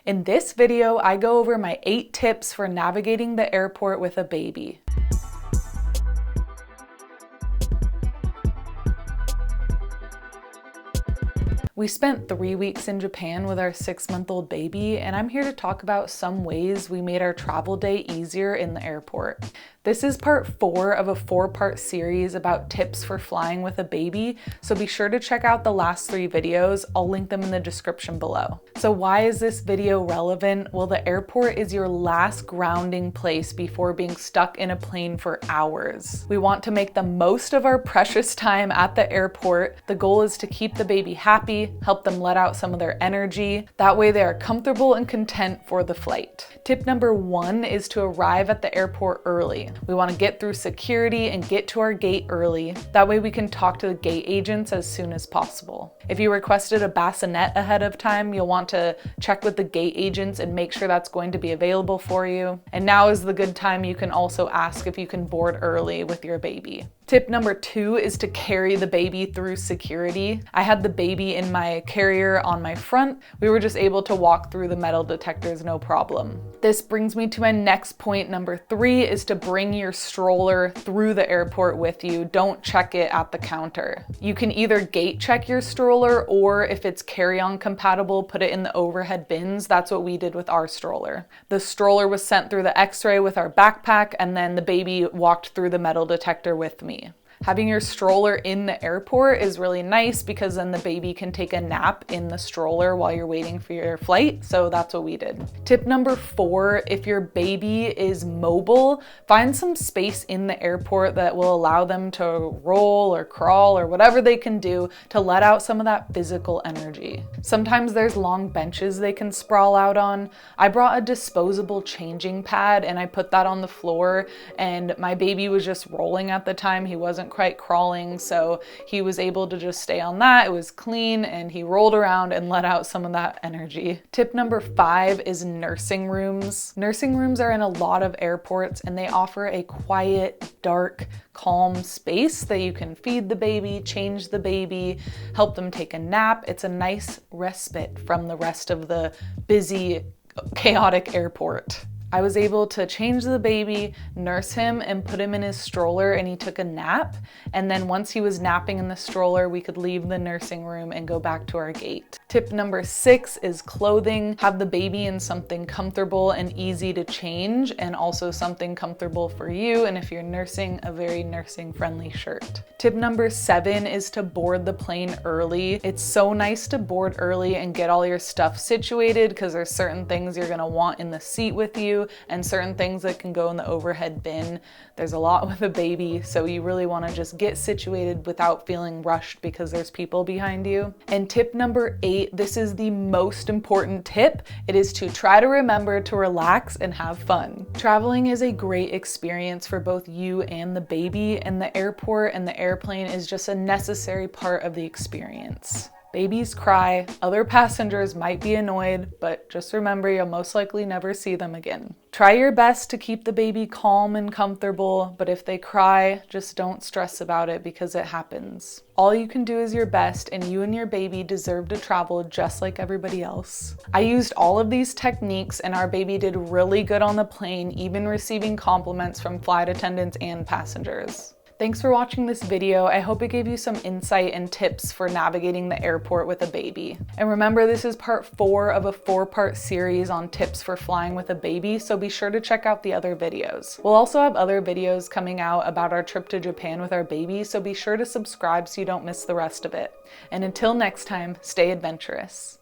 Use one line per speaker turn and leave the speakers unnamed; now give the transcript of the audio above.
In this video, I go over my 8 tips for navigating the airport with a baby. We spent 3 weeks in Japan with our 6-month-old baby, and I'm here to talk about some ways we made our travel day easier in the airport. This is part 4 of a 4-part series about tips for flying with a baby, so be sure to check out the last 3 videos. I'll link them in the description below. So why is this video relevant? Well, the airport is your last grounding place before being stuck in a plane for hours. We want to make the most of our precious time at the airport. The goal is to keep the baby happy, help them let out some of their energy. That way they are comfortable and content for the flight. Tip number 1 is to arrive at the airport early. We want to get through security and get to our gate early. That way we can talk to the gate agents as soon as possible. If you requested a bassinet ahead of time, you'll want to check with the gate agents and make sure that's going to be available for you. And now is the good time you can also ask if you can board early with your baby. Tip number 2 is to carry the baby through security. I had the baby in my carrier on my front. We were just able to walk through the metal detectors no problem. This brings me to my next point. Number 3 is to bring your stroller through the airport with you. Don't check it at the counter. You can either gate check your stroller, or if it's carry-on compatible, put it in the overhead bins. That's what we did with our stroller. The stroller was sent through the x-ray with our backpack, and then the baby walked through the metal detector with me. Having your stroller in the airport is really nice because then the baby can take a nap in the stroller while you're waiting for your flight, so that's what we did. Tip number 4, if your baby is mobile, find some space in the airport that will allow them to roll or crawl or whatever they can do to let out some of that physical energy. Sometimes there's long benches they can sprawl out on. I brought a disposable changing pad and I put that on the floor, and my baby was just rolling at the time. He wasn't quite crawling, so he was able to just stay on that. It was clean and he rolled around and let out some of that energy. Tip number 5 is nursing rooms. Nursing rooms are in a lot of airports and they offer a quiet, dark, calm space that you can feed the baby, change the baby, help them take a nap. It's a nice respite from the rest of the busy, chaotic airport. I was able to change the baby, nurse him, and put him in his stroller, and he took a nap. And then once he was napping in the stroller, we could leave the nursing room and go back to our gate. Tip number 6 is clothing. Have the baby in something comfortable and easy to change, and also something comfortable for you. And if you're nursing, a very nursing-friendly shirt. Tip number 7 is to board the plane early. It's so nice to board early and get all your stuff situated because there's certain things you're gonna want in the seat with you, and certain things that can go in the overhead bin. There's a lot with a baby, so you really want to just get situated without feeling rushed because there's people behind you. And tip number 8, this is the most important tip. It is to try to remember to relax and have fun. Traveling is a great experience for both you and the baby, and the airport and the airplane is just a necessary part of the experience. Babies cry, other passengers might be annoyed, but just remember you'll most likely never see them again. Try your best to keep the baby calm and comfortable, but if they cry, just don't stress about it because it happens. All you can do is your best, and you and your baby deserve to travel just like everybody else. I used all of these techniques and our baby did really good on the plane, even receiving compliments from flight attendants and passengers. Thanks for watching this video. I hope it gave you some insight and tips for navigating the airport with a baby. And remember, this is part 4 of a 4-part series on tips for flying with a baby, so be sure to check out the other videos. We'll also have other videos coming out about our trip to Japan with our baby, so be sure to subscribe so you don't miss the rest of it. And until next time, stay adventurous.